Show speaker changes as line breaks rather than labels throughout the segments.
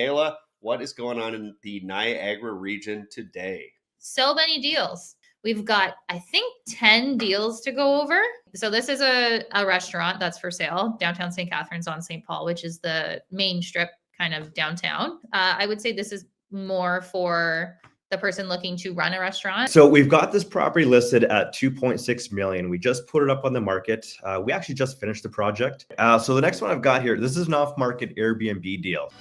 Kayla, what is going on in the Niagara region today?
So many deals. We've got, I think, 10 deals to go over. So this is a restaurant that's for sale, downtown St. Catharines on St. Paul, which is the main strip kind of downtown. I would say this is more for the person looking to run a restaurant.
So we've got this property listed at 2.6 million. We just put it up on the market. We actually just finished the project. So the next one I've got here, this is an off-market Airbnb deal.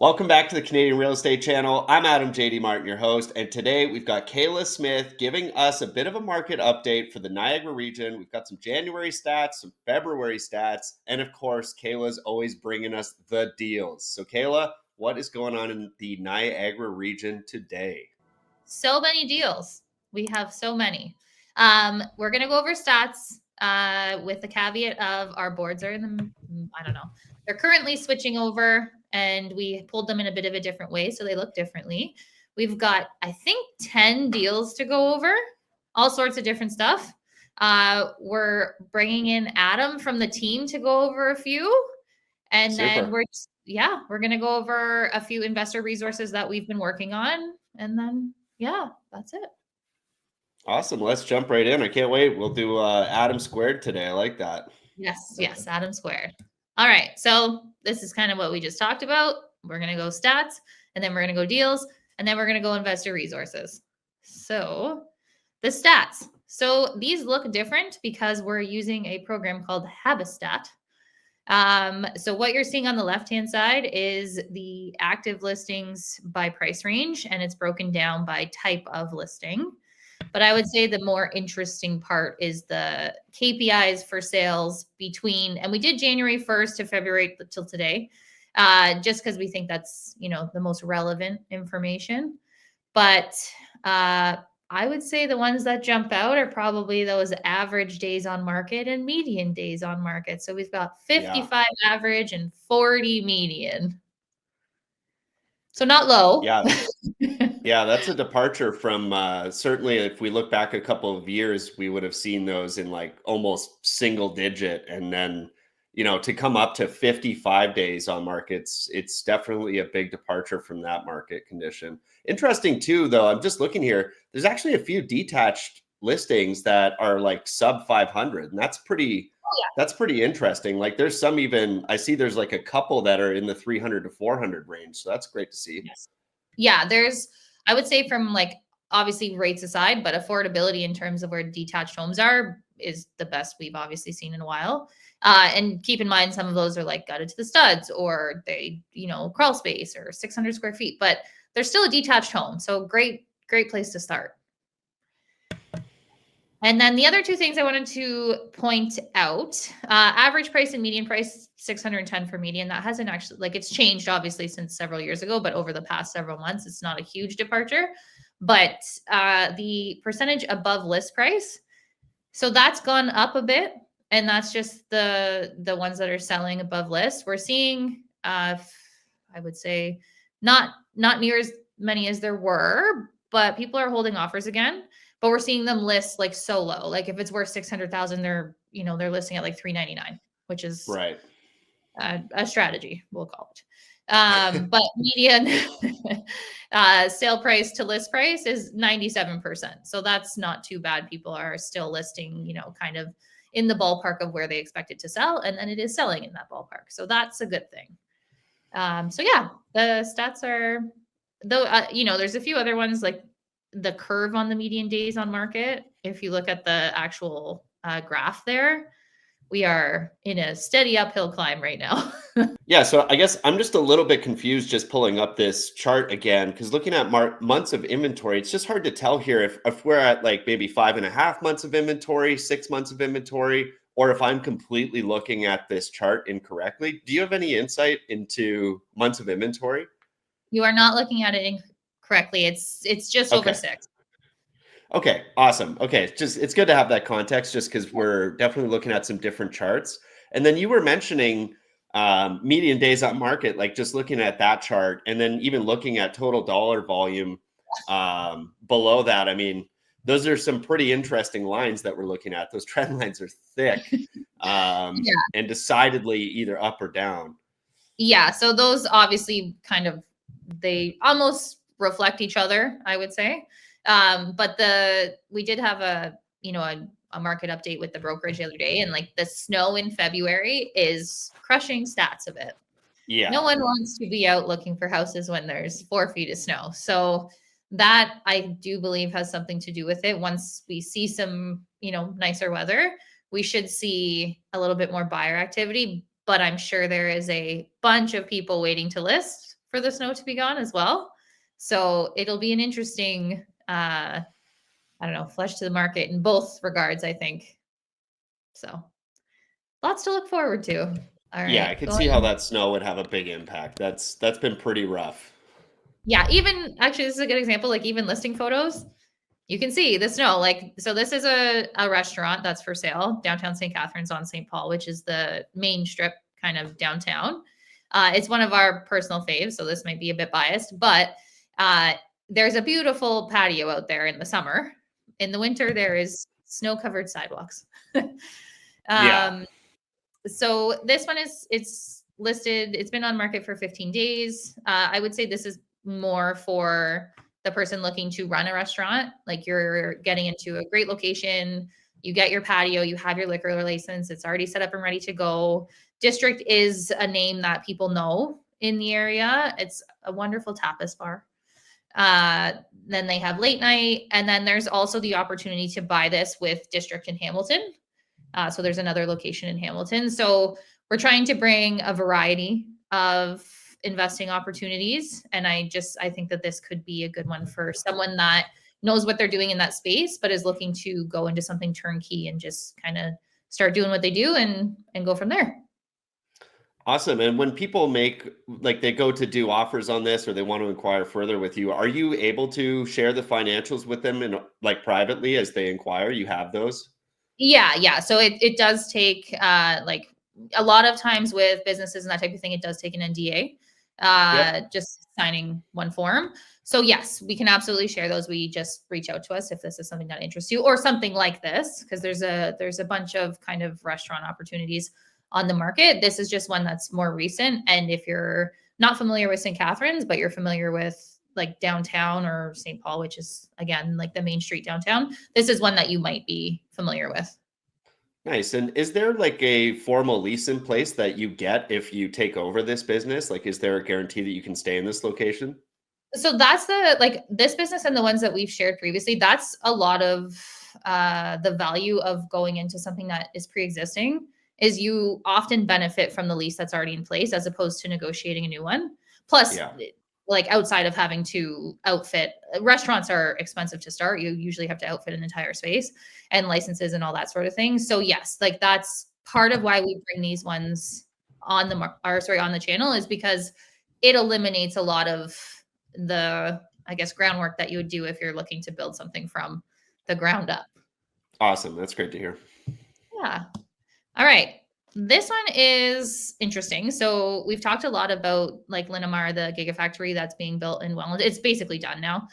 Welcome back to the Canadian Real Estate Channel. I'm Adam JD Martin, your host, and today we've got Kayla Smith giving us a bit of a market update for the Niagara region. We've got some January stats, some February stats, and of course, Kayla's always bringing us the deals. So Kayla, what is going on in the Niagara region today?
So many deals. We have so many. We're going to go over stats with the caveat of our boards are in the, I don't know. They're currently switching over and we pulled them in a bit of a different way, so they look differently. We've got, I think, 10 deals to go over, all sorts of different stuff. We're bringing in Adam from the team to go over a few. And then we're going to go over a few investor resources that we've been working on. And then, that's it.
Awesome. Let's jump right in. I can't wait. We'll do Adam squared today. I like that.
Yes, Adam squared. All right, so this is kind of what we just talked about. We're going to go stats, and then we're going to go deals, and then we're going to go investor resources. So the stats. So these look different because we're using a program called Habistat. So what you're seeing on the left-hand side is the active listings by price range, and it's broken down by type of listing. But I would say the more interesting part is the KPIs for sales between, and we did January 1st to February till today, just because we think that's, the most relevant information. But I would say the ones that jump out are probably those average days on market and median days on market. So we've got 55 average and 40 median. So not low.
Yeah, that's a departure from certainly if we look back a couple of years, we would have seen those in like almost single digit. And then, to come up to 55 days on markets, it's definitely a big departure from that market condition. Interesting too, though, I'm just looking here. There's actually a few detached listings that are like sub 500, and that's pretty interesting. Like there's some even, I see there's like a couple that are in the 300 to 400 range. So that's great to see.
Yes. Yeah, I would say from like obviously rates aside, but affordability in terms of where detached homes are is the best we've obviously seen in a while. And keep in mind, some of those are like gutted to the studs or they, crawl space or 600 square feet, but they're still a detached home. So great place to start. And then the other two things I wanted to point out, average price and median price, 610 for median. That hasn't actually, it's changed obviously since several years ago, but over the past several months, it's not a huge departure. But the percentage above list price, so that's gone up a bit. And that's just the ones that are selling above list. We're seeing, I would say, not near as many as there were, but people are holding offers again. But we're seeing them list like so low. Like if it's worth 600,000, they're listing at like 399, which is
right.
A strategy, we'll call it. But median sale price to list price is 97%. So that's not too bad. People are still listing, kind of in the ballpark of where they expect it to sell. And then it is selling in that ballpark. So that's a good thing. So yeah, the stats are, though, there's a few other ones like the curve on the median days on market. If you look at the actual graph there, we are in a steady uphill climb right now.
Yeah, so I guess I'm just a little bit confused just pulling up this chart again, because looking at months of inventory, it's just hard to tell here if we're at like maybe 5.5 months of inventory, 6 months of inventory, or if I'm completely looking at this chart incorrectly. Do you have any insight into months of inventory?
You are not looking at it correctly. It's just over
Okay.
6.
Okay, awesome. Okay, it's good to have that context just because we're definitely looking at some different charts. And then you were mentioning median days on market, like just looking at that chart, and then even looking at total dollar volume below that. I mean, those are some pretty interesting lines that we're looking at. Those trend lines are thick
Yeah.
and decidedly either up or down.
Yeah. So those obviously they almost reflect each other, I would say. But we did have a market update with the brokerage the other day, and like the snow in February is crushing stats a bit.
Yeah.
No one wants to be out looking for houses when there's 4 feet of snow. So that I do believe has something to do with it. Once we see some, nicer weather, we should see a little bit more buyer activity. But I'm sure there is a bunch of people waiting to list for the snow to be gone as well. So it'll be an interesting, flush to the market in both regards, I think. So lots to look forward to. All
Yeah,
right.
I could see how that snow would have a big impact. That's been pretty rough.
Yeah, even actually, this is a good example. Like even listing photos, you can see the snow. Like, so this is a restaurant that's for sale downtown St. Catharines on St. Paul, which is the main strip kind of downtown. It's one of our personal faves, so this might be a bit biased, but there's a beautiful patio out there in the summer. In the winter, there is snow-covered sidewalks.
Yeah.
So this one it's listed. It's been on market for 15 days. I would say this is more for the person looking to run a restaurant. Like you're getting into a great location, you get your patio, you have your liquor license, it's already set up and ready to go. District is a name that people know in the area. It's a wonderful tapas bar. Then they have late night, and then there's also the opportunity to buy this with District in Hamilton. So there's another location in Hamilton. So we're trying to bring a variety of investing opportunities. And I think that this could be a good one for someone that knows what they're doing in that space, but is looking to go into something turnkey and just kind of start doing what they do and go from there.
Awesome. And when people they go to do offers on this or they want to inquire further with you, are you able to share the financials with them and like privately as they inquire? You have those?
Yeah. So it does take like a lot of times with businesses and that type of thing, it does take an NDA,
Yep.
just signing one form. So yes, we can absolutely share those. We just reach out to us if this is something that interests you or something like this, because there's a bunch of kind of restaurant opportunities on the market. This is just one that's more recent. And if you're not familiar with St. Catharines, but you're familiar with like downtown or St. Paul, which is again like the main street downtown, this is one that you might be familiar with.
Nice. And is there like a formal lease in place that you get if you take over this business? Like, is there a guarantee that you can stay in this location?
So that's this business and the ones that we've shared previously, that's a lot of the value of going into something that is pre-existing is you often benefit from the lease that's already in place as opposed to negotiating a new one. Plus,
Yeah.
like outside of having to outfit, restaurants are expensive to start. You usually have to outfit an entire space and licenses and all that sort of thing. So yes, like that's part of why we bring these ones on the channel is because it eliminates a lot of the, I guess, groundwork that you would do if you're looking to build something from the ground up.
Awesome. That's great to hear.
Yeah. All right. This one is interesting. So we've talked a lot about like Linamar, the gigafactory that's being built in Welland. It's basically done now.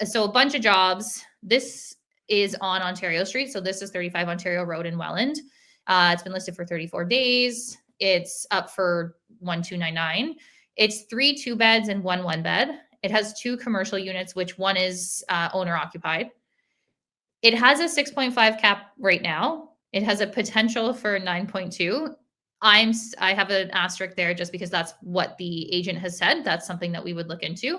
So a bunch of jobs. This is on Ontario Street. So this is 35 Ontario Road in Welland. It's been listed for 34 days. It's up for 1299. It's 3 2-beds and 1 1-bed. It has 2 commercial units, which one is owner occupied. It has a 6.5 cap right now. It has a potential for 9.2. I have an asterisk there just because that's what the agent has said. That's something that we would look into.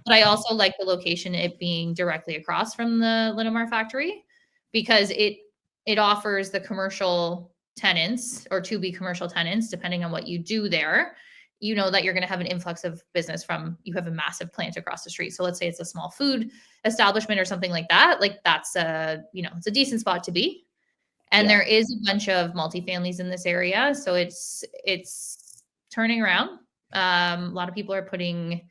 But I also like the location, it being directly across from the Linamar factory, because it offers the commercial tenants or to be commercial tenants, depending on what you do there. You know that you're going to have an influx of business from, you have a massive plant across the street. So let's say it's a small food establishment or something like that. Like that's it's a decent spot to be. And
Yeah.
there is a bunch of multifamilies in this area. So it's turning around. A lot of people are putting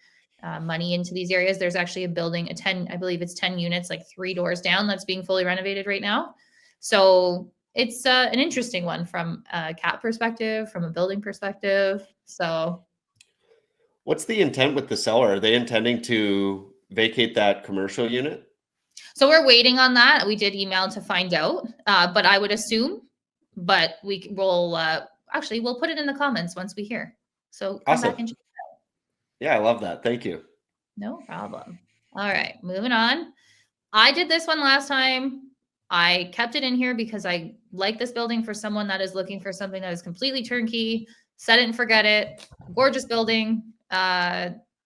money into these areas. There's actually a building, I believe it's 10 units, like 3 doors down, that's being fully renovated right now. So it's an interesting one from a CAP perspective, from a building perspective. So
What's the intent with the seller? Are they intending to vacate that commercial unit?
So we're waiting on that. We did email to find out, but I would assume, but we'll actually, we'll put it in the comments once we hear. So come back
Awesome.
and
Yeah, I love that. Thank you.
no problem. All right, moving on. I did this one last time. I kept it in here because I like this building for someone that is looking for something that is completely turnkey, set it and forget it. Gorgeous building.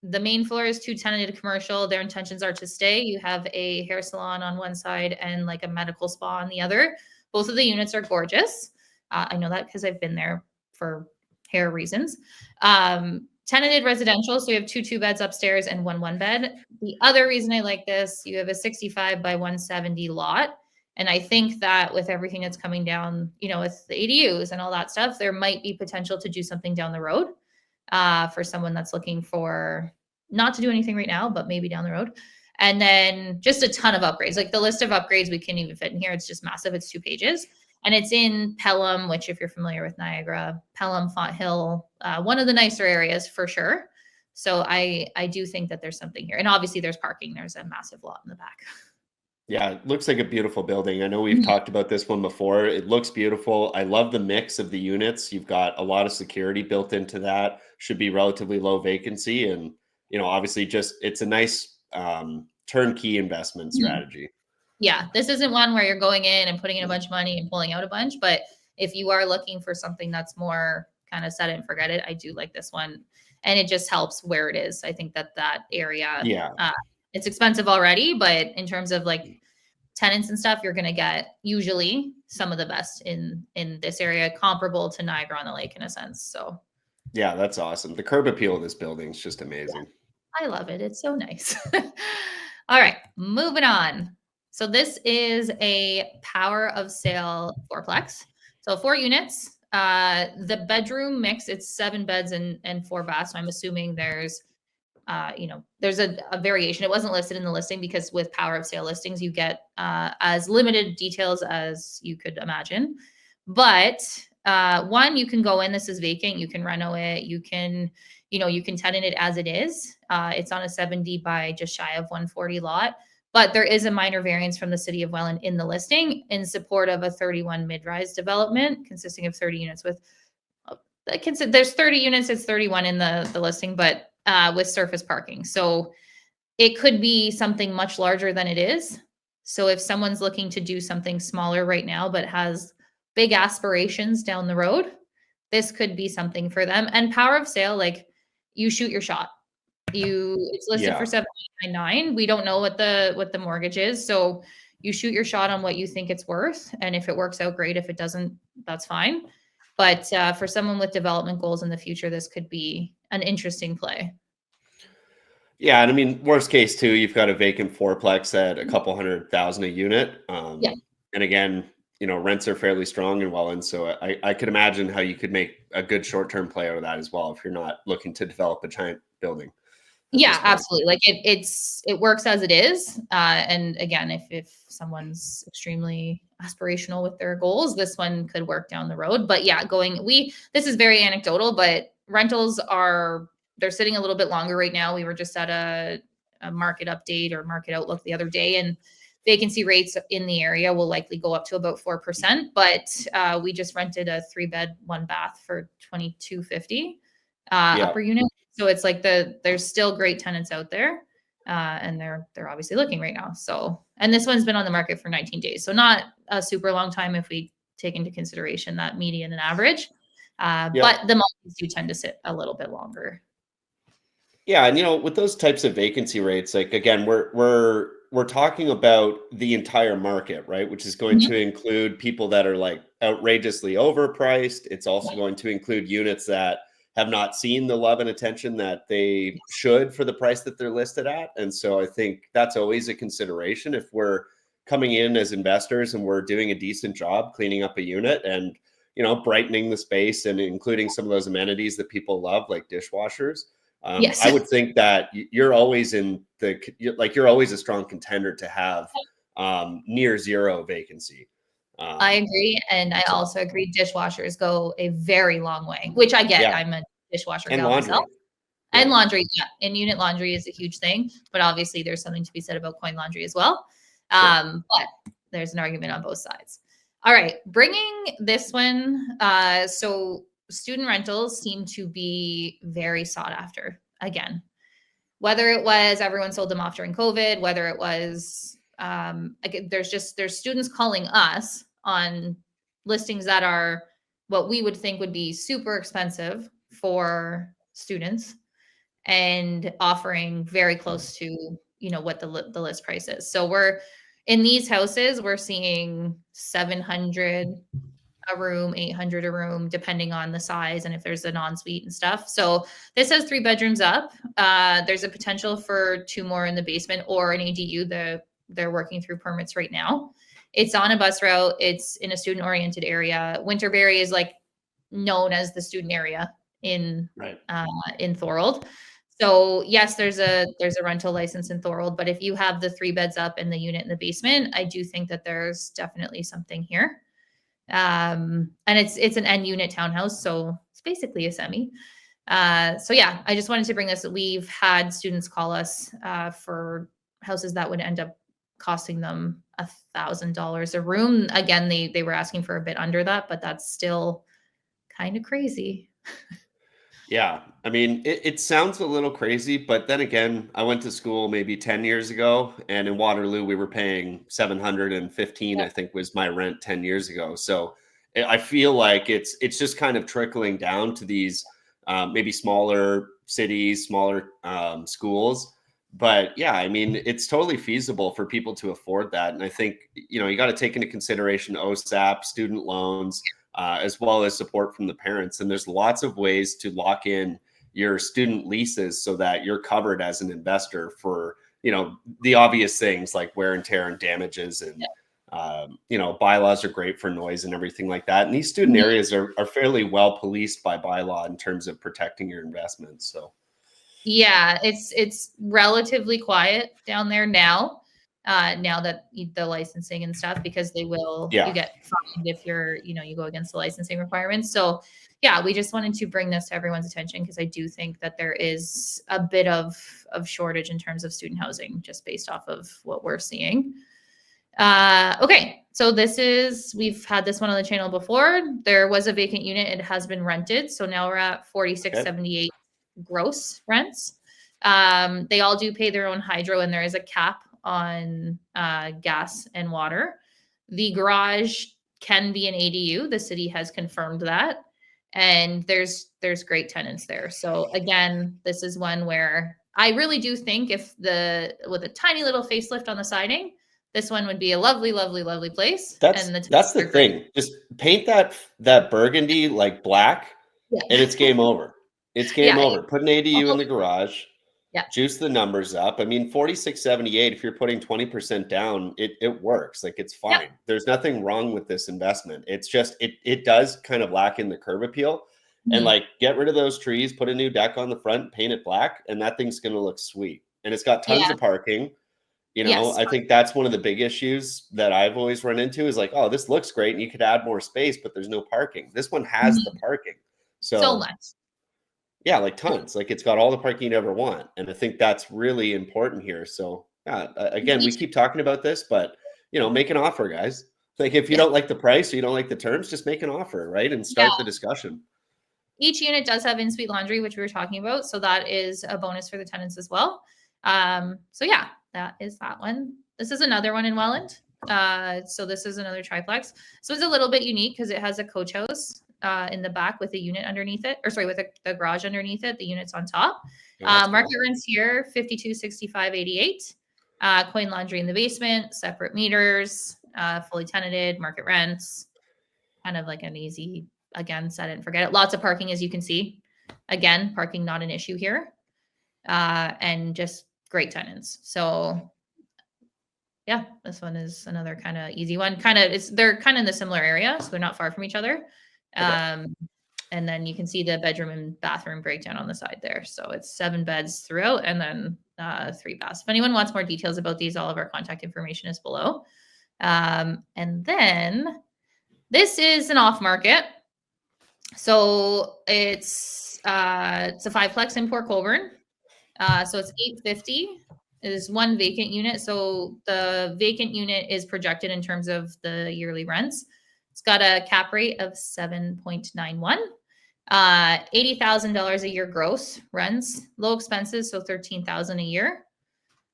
The main floor is 2 tenanted commercial. Their intentions are to stay. You have a hair salon on one side and like a medical spa on the other. Both of the units are gorgeous. I know that because I've been there for hair reasons. Tenanted residential. So we have 2 2-beds upstairs and 1 1-bed. The other reason I like this, you have a 65 by 170 lot. And I think that with everything that's coming down, with the ADUs and all that stuff, there might be potential to do something down the road for someone that's looking for not to do anything right now, but maybe down the road. And then just a ton of upgrades. Like the list of upgrades we can't even fit in here. It's just massive. It's 2 pages. And it's in Pelham, which if you're familiar with Niagara, Pelham, Fonthill, one of the nicer areas for sure. So I do think that there's something here. And obviously there's parking. There's a massive lot in the back.
Yeah, it looks like a beautiful building. I know we've talked about this one before. It looks beautiful. I love the mix of the units. You've got a lot of security built into that. Should be relatively low vacancy. And, obviously just, it's a nice turnkey investment strategy.
Yeah, this isn't one where you're going in and putting in a bunch of money and pulling out a bunch. But if you are looking for something that's more kind of set it and forget it, I do like this one. And it just helps where it is. I think that area, it's expensive already, but in terms of like tenants and stuff, you're going to get usually some of the best in this area, comparable to Niagara on the Lake in a sense. So
yeah, that's awesome. The curb appeal of this building is just amazing.
Yeah, I love it. It's so nice. All right, moving on. So this is a power of sale fourplex. So 4 units. The bedroom mix, it's 7 beds and 4 baths. So I'm assuming there's there's a variation. It wasn't listed in the listing because with power of sale listings, you get as limited details as you could imagine. But one, you can go in, this is vacant, you can reno it, you can tenant it as it is. It's on a 70 by just shy of 140 lot. But there is a minor variance from the city of Welland in the listing in support of a 31 mid-rise development consisting of 30 units with, there's 30 units, it's 31 in the listing, but with surface parking. So it could be something much larger than it is. So if someone's looking to do something smaller right now, but has big aspirations down the road, this could be something for them. And power of sale, like you shoot your shot. It's listed for $799. We don't know what the mortgage is. So you shoot your shot on what you think it's worth. And if it works out, great. If it doesn't, that's fine. But for someone with development goals in the future, this could be an interesting play.
Yeah, and I mean, worst case too, you've got a vacant fourplex at a couple $100,000 a unit. And again, rents are fairly strong in Welland, so I could imagine how you could make a good short-term play out of that as well if you're not looking to develop a giant building.
Yeah, absolutely. Like it works as it is. And again, if someone's extremely aspirational with their goals, this one could work down the road. But yeah, this is very anecdotal, but rentals they're sitting a little bit longer right now. We were just at a market update or market outlook the other day, and vacancy rates in the area will likely go up to about 4%. But we just rented a 3-bed, 1-bath for $2,250 upper unit. So it's like there's still great tenants out there, and they're obviously looking right now. So, and this one's been on the market for 19 days, so not a super long time if we take into consideration that median and average. But the multis do tend to sit a little bit longer.
Yeah, and with those types of vacancy rates, like again, we're talking about the entire market, right? Which is going to include people that are like outrageously overpriced. It's also going to include units that have not seen the love and attention that they should for the price that they're listed at. And so I think that's always a consideration if we're coming in as investors and we're doing a decent job cleaning up a unit and, brightening the space and including some of those amenities that people love, like dishwashers.
Yes.
I would think that you're always you're always a strong contender to have near zero vacancy.
I agree. And I
So,
also agree dishwashers go a very long way, which I get.
yeah,
I'm a dishwasher
and
gal myself.
laundry.
And
Yeah,
laundry, yeah. And unit laundry is a huge thing, but obviously there's something to be said about coin laundry as well.
sure.
But there's an argument on both sides. All right, bringing this one. So student rentals seem to be very sought after again. Whether it was everyone sold them off during COVID, whether it was there's students calling us on listings that are what we would think would be super expensive for students and offering very close to what the list price is. So we're in these houses, we're seeing 700 a room, 800 a room, depending on the size and if there's an ensuite and stuff. So this has 3 bedrooms up. There's a potential for 2 more in the basement or an ADU. They're working through permits right now. It's on a bus route. It's in a student oriented area. Winterberry is like known as the student area in
Right.
in Thorold. So yes, there's a rental license in Thorold, but if you have the 3 beds up and the unit in the basement, I do think that there's definitely something here. And it's an end unit townhouse, so it's basically a semi. So yeah, I just wanted to bring this. We've had students call us for houses that would end up costing them $1,000 a room. Again, they were asking for a bit under that, but that's still kind of crazy.
Yeah, I mean, it sounds a little crazy, but then again, I went to school maybe 10 years ago, and in Waterloo, we were paying 715, I think was my rent 10 years ago. So I feel like it's just kind of trickling down to these maybe smaller cities, smaller schools. But yeah, I mean, it's totally feasible for people to afford that. And I think, you got to take into consideration OSAP, student loans, as well as support from the parents. And there's lots of ways to lock in your student leases so that you're covered as an investor for, the obvious things like wear and tear and damages. And, bylaws are great for noise and everything like that. And these student areas are fairly well policed by bylaw in terms of protecting your investments. So,
yeah, it's relatively quiet down there now. Now that the licensing and stuff, because you get fined if you go against the licensing requirements. So yeah, we just wanted to bring this to everyone's attention because I do think that there is a bit of shortage in terms of student housing just based off of what we're seeing. Okay, so we've had this one on the channel before. There was a vacant unit. It has been rented. So now we're at 4678 gross rents. They all do pay their own hydro, and there is a cap on gas and water. The garage can be an ADU. The city has confirmed that, and there's great tenants there. So again, this is one where I really do think with a tiny little facelift on the siding, this one would be a lovely, lovely, lovely place.
that's the thing. Just paint that burgundy like black,
yeah.
and it's game over. It's game over. Put an ADU in the garage.
Yeah.
Juice the numbers up. I mean, 4678, if you're putting 20% down, it works. Like, it's fine. Yeah. There's nothing wrong with this investment. It's just it does kind of lack in the curb appeal. Mm-hmm. And like, get rid of those trees, put a new deck on the front, paint it black, and that thing's gonna look sweet. And it's got tons of parking. Yes. I think that's one of the big issues that I've always run into is like, oh, this looks great and you could add more space, but there's no parking. This one has the parking.
So much.
Yeah, like tons. Like, it's got all the parking you ever want. And I think that's really important here. So yeah, again, we keep talking about this, but make an offer, guys. Like, if you don't like the price or you don't like the terms, just make an offer, right? And start the discussion.
Each unit does have in-suite laundry, which we were talking about. So that is a bonus for the tenants as well. So yeah, that is that one. This is another one in Welland. So this is another triplex. So it's a little bit unique because it has a coach house in the back with a unit underneath it, or sorry, with the garage underneath it. The unit's on top. Market rents here, 52.65.88. Coin laundry in the basement, separate meters, fully tenanted, market rents. Kind of like an easy, again, set it and forget it. Lots of parking, as you can see. Again, parking not an issue here. And just great tenants. So yeah, this one is another kind of easy one. They're kind of in the similar area, so they're not far from each other.
Okay.
And then you can see the bedroom and bathroom breakdown on the side there. So it's 7 beds throughout and then 3 baths. If anyone wants more details about these, all of our contact information is below. And then this is an off market. So it's a 5-plex in Port Colbourne. So it's 850. Is one vacant unit. So the vacant unit is projected in terms of the yearly rents. It's got a cap rate of 7.91. $80,000 a year gross rents, low expenses, so $13,000 a year.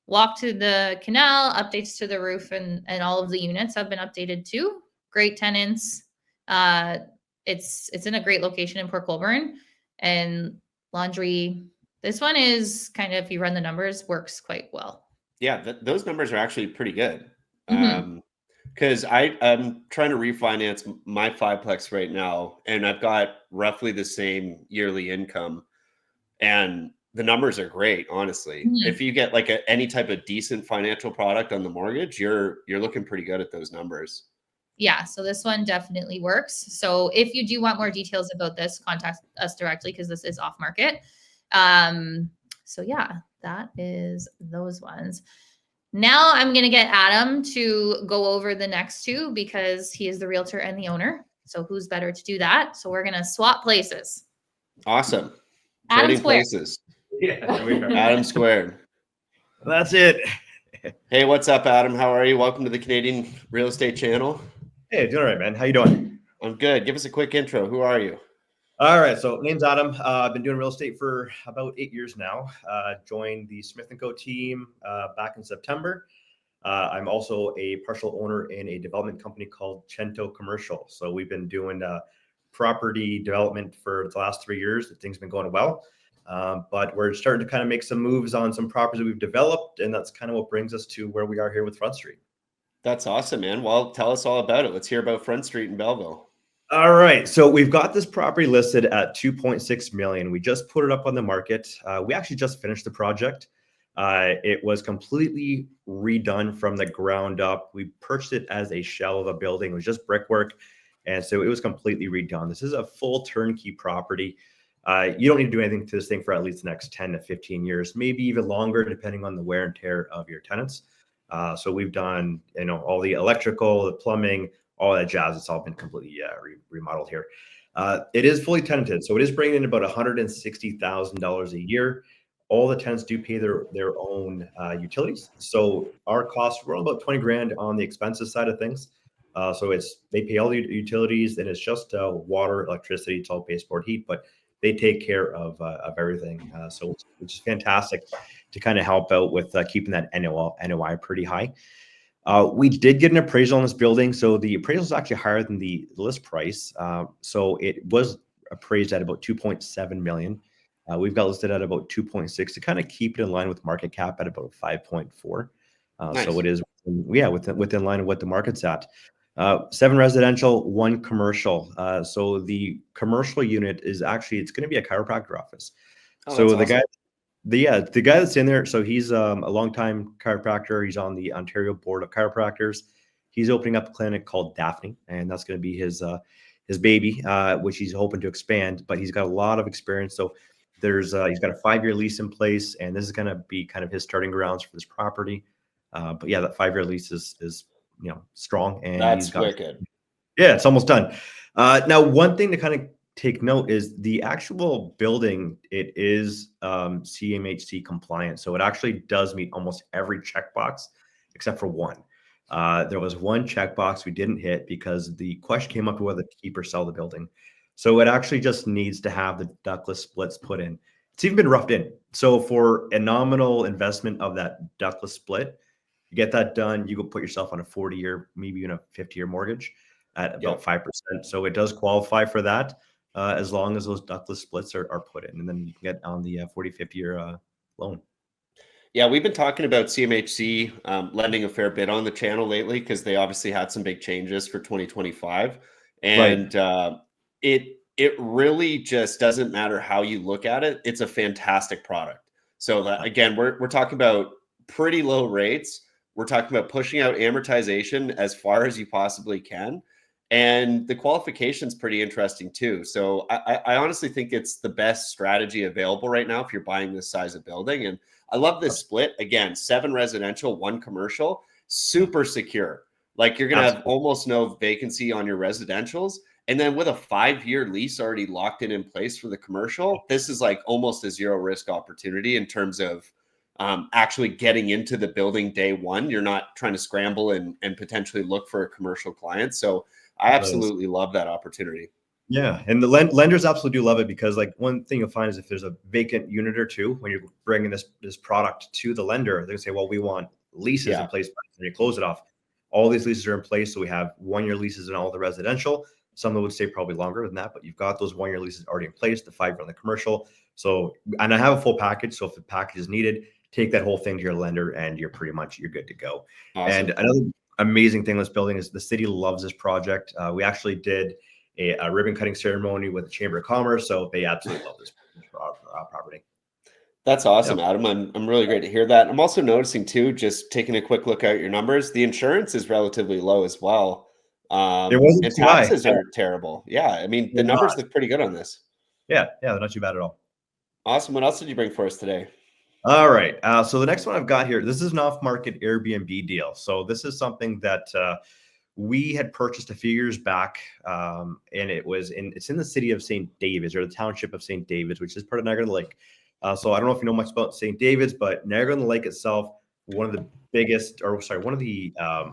Walk to the canal, updates to the roof, and all of the units have been updated too. Great tenants. It's in a great location in Port Colbourne, and laundry. This one is kind of, if you run the numbers, works quite well.
Yeah, those numbers are actually pretty good.
Mhm.
Because I'm trying to refinance my 5-plex right now, and I've got roughly the same yearly income, and the numbers are great, honestly.
Mhm.
If you get like any type of decent financial product on the mortgage, you're looking pretty good at those numbers.
Yeah, so this one definitely works. So if you do want more details about this, contact us directly because this is off market. So yeah, that is those ones. Now I'm going to get Adam to go over the next two because he is the realtor and the owner. So who's better to do that? So we're going to swap places.
Awesome.
Adam
Trading
Square.
places.
Yeah, we are.
Adam squared.
That's it.
Hey, what's up, Adam? How are you? Welcome to the Canadian Real Estate Channel.
Hey, doing all right, man. How you doing?
I'm good. Give us a quick intro. Who are you?
All right, so name's Adam. I've been doing real estate for about 8 years now. Joined the Smith & Co team back in September. I'm also a partial owner in a development company called Cento Commercial. So we've been doing property development for the last 3 years. Things have been going well, but we're starting to kind of make some moves on some properties that we've developed, and that's kind of what brings us to where we are here with Front Street.
That's awesome, man. Well, tell us all about it. Let's hear about Front Street in Belleville.
All right, so we've got this property listed at 2.6 million. We just put it up on the market. We actually just finished the project. It was completely redone from the ground up. We purchased it as a shell of a building. It was just brickwork, and so it was completely redone. This is a full turnkey property. You don't need to do anything to this thing for at least the next 10 to 15 years, maybe even longer, depending on the wear and tear of your tenants. So we've done, all the electrical, the plumbing, all that jazz. It's all been completely remodeled here. It is fully tenanted, so it is bringing in about $160,000 a year. All the tenants do pay their own utilities. So our costs, we're about 20 grand on the expenses side of things. So they pay all the utilities, and it's just water, electricity, it's all baseboard heat, but they take care of everything. So which is fantastic to kind of help out with keeping that NOI pretty high. We did get an appraisal on this building. So the appraisal is actually higher than the list price. So it was appraised at about 2.7 million. We've got listed at about 2.6 to kind of keep it in line with market cap at about 5.4.
Nice.
So it is, within line of what the market's at. 7 residential, 1 commercial. So the commercial unit is actually, it's going to be a chiropractor office.
Oh,
So
that's
the
awesome.
the guy that's in there, so he's a longtime chiropractor. He's on the Ontario Board of Chiropractors. He's opening up a clinic called Daphne, and that's going to be his baby, which he's hoping to expand. But he's got a lot of experience. So he's got a 5-year lease in place, and this is going to be kind of his starting grounds for this property. But yeah, that 5-year lease is strong, and
That's
he's got
wicked.
yeah, it's almost done. Now, one thing to kind of take note is the actual building. It is CMHC compliant, so it actually does meet almost every checkbox except for one. There was one checkbox we didn't hit because the question came up whether to keep or sell the building. So it actually just needs to have the ductless splits put in. It's even been roughed in. So for a nominal investment of that ductless split, you get that done, you go put yourself on a 40-year, maybe even a 50-year mortgage at about 5%. So it does qualify for that as long as those ductless splits are put in, and then you can get on the 40, 50-year loan. Yeah,
we've been talking about CMHC lending a fair bit on the channel lately because they obviously had some big changes for 2025, and it really just doesn't matter how you look at it. It's a fantastic product. So again, we're talking about pretty low rates. We're talking about pushing out amortization as far as you possibly can. And the qualification's pretty interesting too. So I honestly think it's the best strategy available right now if you're buying this size of building. And I love this split. Again, 7 residential, 1 commercial, super secure. Like you're going to have
Absolutely.
almost no vacancy on your residentials. And then with a 5-year lease already locked in place for the commercial, this is like almost a zero risk opportunity in terms of actually getting into the building day one. You're not trying to scramble and potentially look for a commercial client. So I absolutely love that opportunity.
Yeah, and the lenders absolutely do love it because, like, one thing you'll find is if there's a vacant unit or two, when you're bringing this product to the lender, they're gonna say, "Well, we want leases in place," and you close it off. All these leases are in place, so we have 1-year leases in all the residential. Some that would stay probably longer than that, but you've got those 1-year leases already in place. The 5-year on the commercial. So, and I have a full package. So if the package is needed, take that whole thing to your lender, and you're good to go.
Awesome.
And another amazing thing with this building is the city loves this project. We actually did a ribbon cutting ceremony with the Chamber of Commerce. So they absolutely love this property.
That's awesome,
Yep.
Adam. I'm really great to hear that. I'm also noticing too, just taking a quick look at your numbers, the insurance is relatively low as well.
It wasn't
And
too high.
taxes are terrible. Yeah. I mean, the
They're
numbers
not.
look pretty good on this.
Yeah, they're not too bad at all.
Awesome. What else did you bring for us today?
All right. So the next one I've got here, this is an off-market Airbnb deal. So this is something that we had purchased a few years back, and it's in the city of St. David's, or the township of St. David's, which is part of Niagara-on-the-Lake. So I don't know if you know much about St. David's, but Niagara-on-the-Lake itself, one of the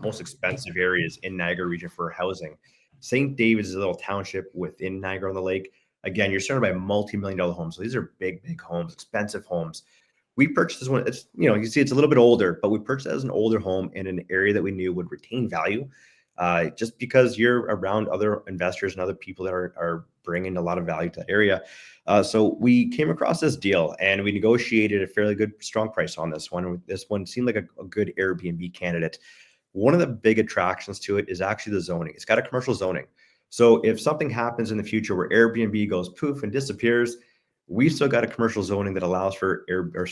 most expensive areas in Niagara region for housing. St. David's is a little township within Niagara-on-the-Lake. Again, you're surrounded by multi-million-dollar homes. So these are big, big homes, expensive homes. We purchased this one. It's, you can see it's a little bit older, but we purchased it as an older home in an area that we knew would retain value. Just because you're around other investors and other people that are bringing a lot of value to that area. So we came across this deal and we negotiated a fairly good, strong price on this one. This one seemed like a good Airbnb candidate. One of the big attractions to it is actually the zoning. It's got a commercial zoning. So if something happens in the future where Airbnb goes poof and disappears, we've still got a commercial zoning that allows for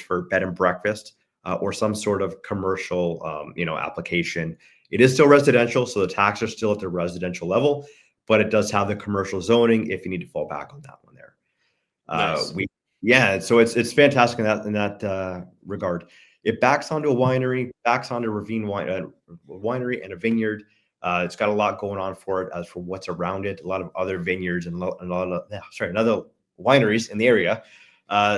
for bed and breakfast or some sort of commercial, application. It is still residential, so the taxes are still at the residential level, but it does have the commercial zoning if you need to fall back on that one there.
Nice.
So it's fantastic in that regard. It backs onto a winery, backs onto a winery and a vineyard. It's got a lot going on for it as for what's around it. A lot of other vineyards and another wineries in the area.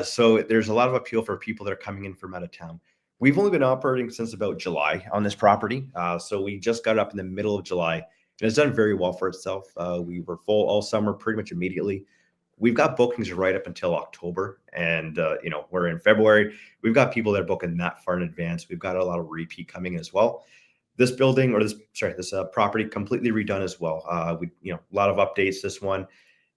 So there's a lot of appeal for people that are coming in from out of town. We've only been operating since about July on this property. So we just got up in the middle of July, and it's done very well for itself. We were full all summer, pretty much immediately. We've got bookings right up until October, and we're in February. We've got people that are booking that far in advance. We've got a lot of repeat coming as well. This building, this property, completely redone as well. A lot of updates. This one.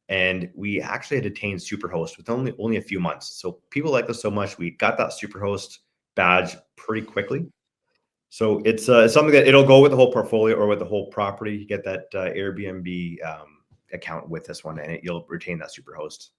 And we actually had attained Superhost with only a few months. So people like us so much, we got that Superhost badge pretty quickly. So it's something that it'll go with the whole portfolio or with the whole property. You get that Airbnb account with this one, and you'll retain that Superhost.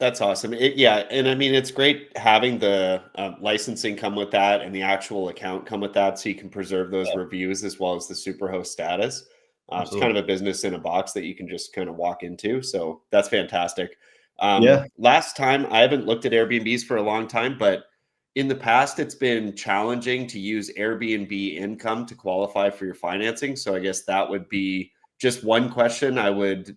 That's awesome. And I mean, it's great having the licensing come with that and the actual account come with that, so you can preserve those reviews as well as the Superhost status. It's kind of a business in a box that you can just kind of walk into. So that's fantastic. Last time, I haven't looked at Airbnbs for a long time, but in the past, it's been challenging to use Airbnb income to qualify for your financing. So I guess that would be just one question I would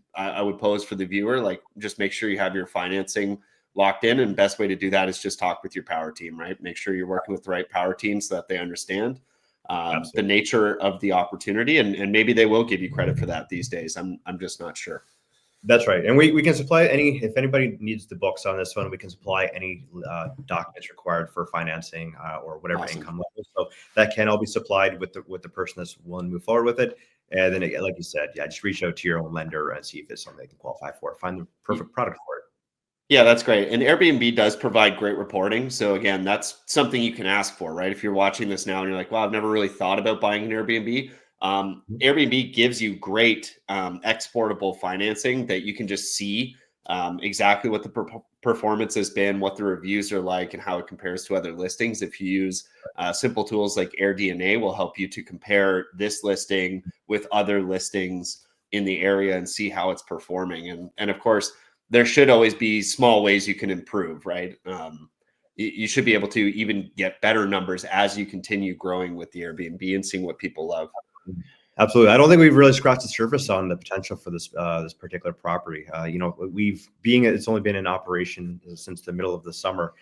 pose for the viewer. Like, just make sure you have your financing locked in, and best way to do that is just talk with your power team, right? Make sure you're working with the right power team so that they understand the nature of the opportunity, and maybe they will give you credit for that these days. I'm just not sure.
That's right. And we can supply if anybody needs the books on this one, we can supply any documents required for financing or whatever income level. So that can all be supplied with the person that's willing to move forward with it. And then, like you said, just reach out to your own lender and see if it's something they can qualify for. Find the perfect product for it.
Yeah, that's great. And Airbnb does provide great reporting. So again, that's something you can ask for, right? If you're watching this now and you're like, wow, I've never really thought about buying an Airbnb. Airbnb gives you great exportable financing that you can just see exactly what the performance has been, what the reviews are like, and how it compares to other listings. If you use simple tools like AirDNA, will help you to compare this listing with other listings in the area and see how it's performing. And of course, there should always be small ways you can improve, right? You should be able to even get better numbers as you continue growing with the Airbnb and seeing what people love.
Absolutely. I don't think we've really scratched the surface on the potential for this this particular property. It's only been in operation since the middle of the summer.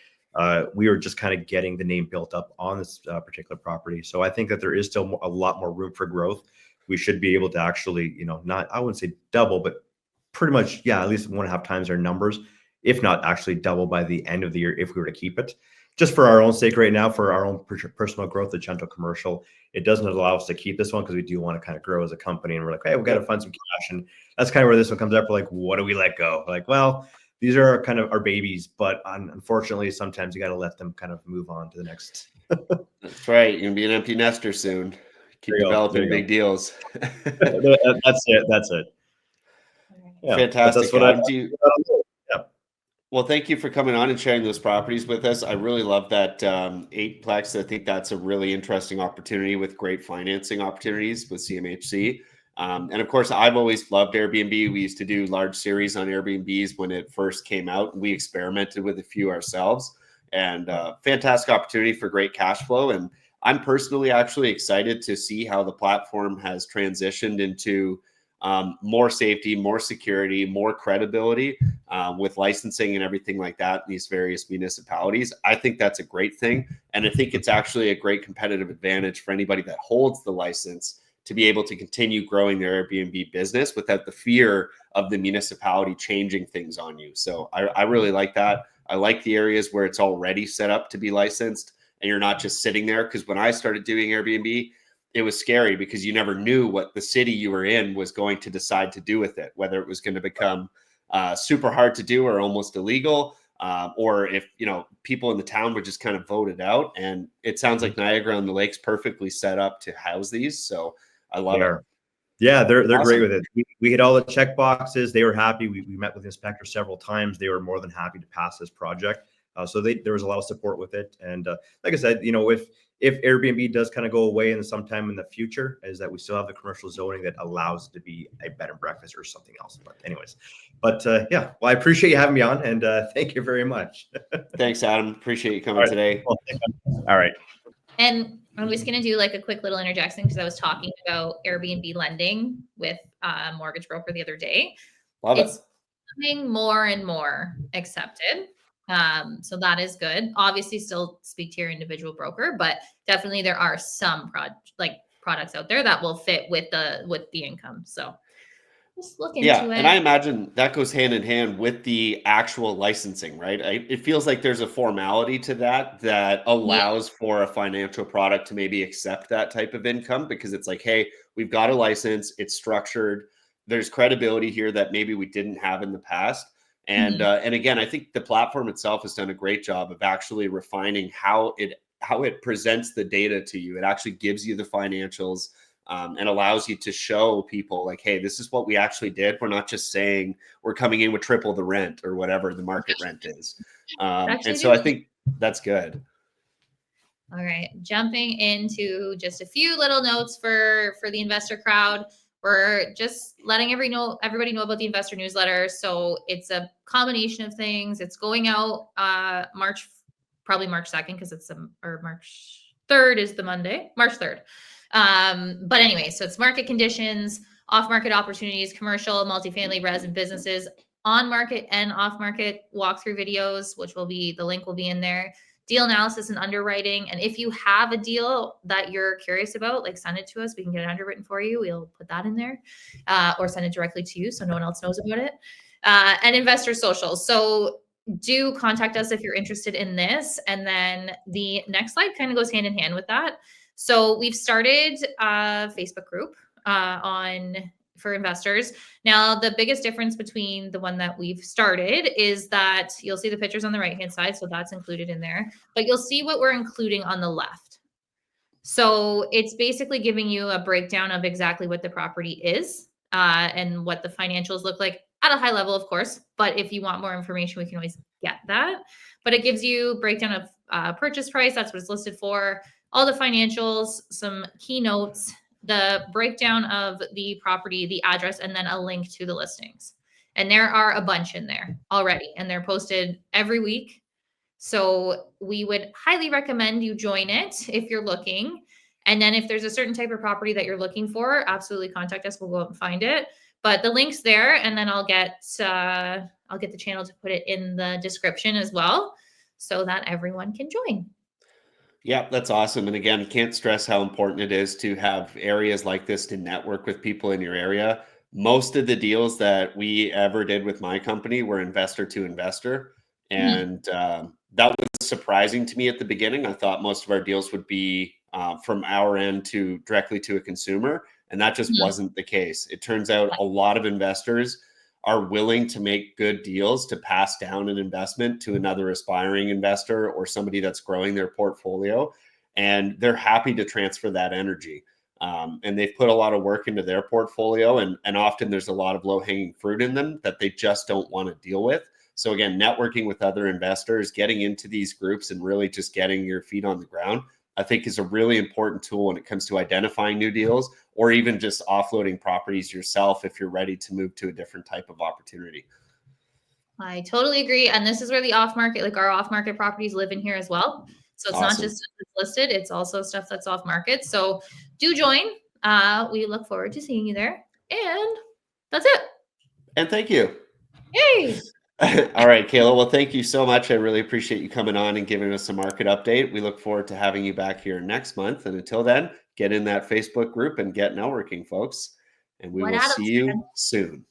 We were just kind of getting the name built up on this particular property. So I think that there is still a lot more room for growth. We should be able to actually, I wouldn't say double, but pretty much, yeah, at least 1.5 times our numbers, if not actually double by the end of the year, if we were to keep it. Just for our own sake right now, for our own personal growth, the Gentle Commercial, it doesn't allow us to keep this one because we do want to kind of grow as a company. And we're like, hey, we've got to find some cash. And that's kind of where this one comes up. We're like, what do we let go? Like, well, these are kind of our babies, but unfortunately, sometimes you got to let them kind of move on to the next.
That's right. You're going to be an empty nester soon. Keep developing big deals.
That's it.
Yeah, fantastic. Well, thank you for coming on and sharing those properties with us. I really love that 8plex. I think that's a really interesting opportunity with great financing opportunities with CMHC. And of course, I've always loved Airbnb. We used to do large series on Airbnbs when it first came out, and we experimented with a few ourselves. And fantastic opportunity for great cash flow. And I'm personally actually excited to see how the platform has transitioned into more safety, more security, more credibility with licensing and everything like that in these various municipalities. I think that's a great thing. And I think it's actually a great competitive advantage for anybody that holds the license to be able to continue growing their Airbnb business without the fear of the municipality changing things on you. So I really like that. I like the areas where it's already set up to be licensed and you're not just sitting there. Because when I started doing Airbnb, it was scary because you never knew what the city you were in was going to decide to do with it, whether it was going to become super hard to do or almost illegal, or if, people in the town would just kind of vote it out. And it sounds like Niagara on the Lake's perfectly set up to house these. So I love it.
Yeah, they're awesome. Great with it. We hit all the check boxes. They were happy. We met with the inspector several times. They were more than happy to pass this project. So there was a lot of support with it. And like I said, if Airbnb does kind of go away in sometime in the future, is that we still have the commercial zoning that allows it to be a bed and breakfast or something else. But anyways, yeah, well, I appreciate you having me on, and thank you very much.
Thanks, Adam. Appreciate you coming today.
Well, all right.
And I'm just going to do like a quick little interjection because I was talking about Airbnb lending with a mortgage broker the other day. It's becoming more and more accepted. So that is good. Obviously still speak to your individual broker, but definitely there are some products out there that will fit with the income. So just look into it.
And I imagine that goes hand in hand with the actual licensing, right? It feels like there's a formality to that allows for a financial product to maybe accept that type of income because it's like, hey, we've got a license, it's structured, there's credibility here that maybe we didn't have in the past. And and again, I think the platform itself has done a great job of actually refining how it presents the data to you. It actually gives you the financials and allows you to show people like, hey, this is what we actually did. We're not just saying we're coming in with triple the rent or whatever the market rent is. And so I think that's good.
All right, jumping into just a few little notes for the investor crowd. We're just letting everybody know about the investor newsletter. So it's a combination of things. It's going out probably March 2nd because or March 3rd is the Monday, March 3rd. But anyway, so it's market conditions, off-market opportunities, commercial, multifamily, res, and businesses, on-market and off-market walkthrough videos, which the link will be in there. Deal analysis and underwriting. And if you have a deal that you're curious about, send it to us. We can get it underwritten for you. We'll put that in there or send it directly to you so no one else knows about it. And investor socials. So do contact us if you're interested in this. And then the next slide kind of goes hand in hand with that. So we've started a Facebook group for investors. Now, the biggest difference between the one that we've started is that you'll see the pictures on the right-hand side. So that's included in there, but you'll see what we're including on the left. So it's basically giving you a breakdown of exactly what the property is and what the financials look like at a high level, of course. But if you want more information, we can always get that. But it gives you breakdown of purchase price. That's what it's listed for. All the financials, some keynotes, the breakdown of the property, the address, and then a link to the listings. And there are a bunch in there already, and they're posted every week. So we would highly recommend you join it if you're looking. And then if there's a certain type of property that you're looking for, absolutely contact us. We'll go out and find it. But the link's there, and then I'll get the channel to put it in the description as well, so that everyone can join.
Yeah, that's awesome. And again, can't stress how important it is to have areas like this to network with people in your area. Most of the deals that we ever did with my company were investor to investor. And that was surprising to me at the beginning. I thought most of our deals would be from our end to directly to a consumer. And that just wasn't the case. It turns out a lot of investors are willing to make good deals to pass down an investment to another aspiring investor or somebody that's growing their portfolio. And they're happy to transfer that energy. And they've put a lot of work into their portfolio. And often there's a lot of low-hanging fruit in them that they just don't want to deal with. So again, networking with other investors, getting into these groups and really just getting your feet on the ground, I think is a really important tool when it comes to identifying new deals or even just offloading properties yourself if you're ready to move to a different type of opportunity.
I totally agree. And this is where the off-market, like our off-market properties live in here as well. So it's not just stuff that's listed, it's also stuff that's off-market. So do join. We look forward to seeing you there. And that's it.
And thank you.
Yay.
All right, Kayla. Well, thank you so much. I really appreciate you coming on and giving us a market update. We look forward to having you back here next month. And until then, get in that Facebook group and get networking, folks. And we will see you soon.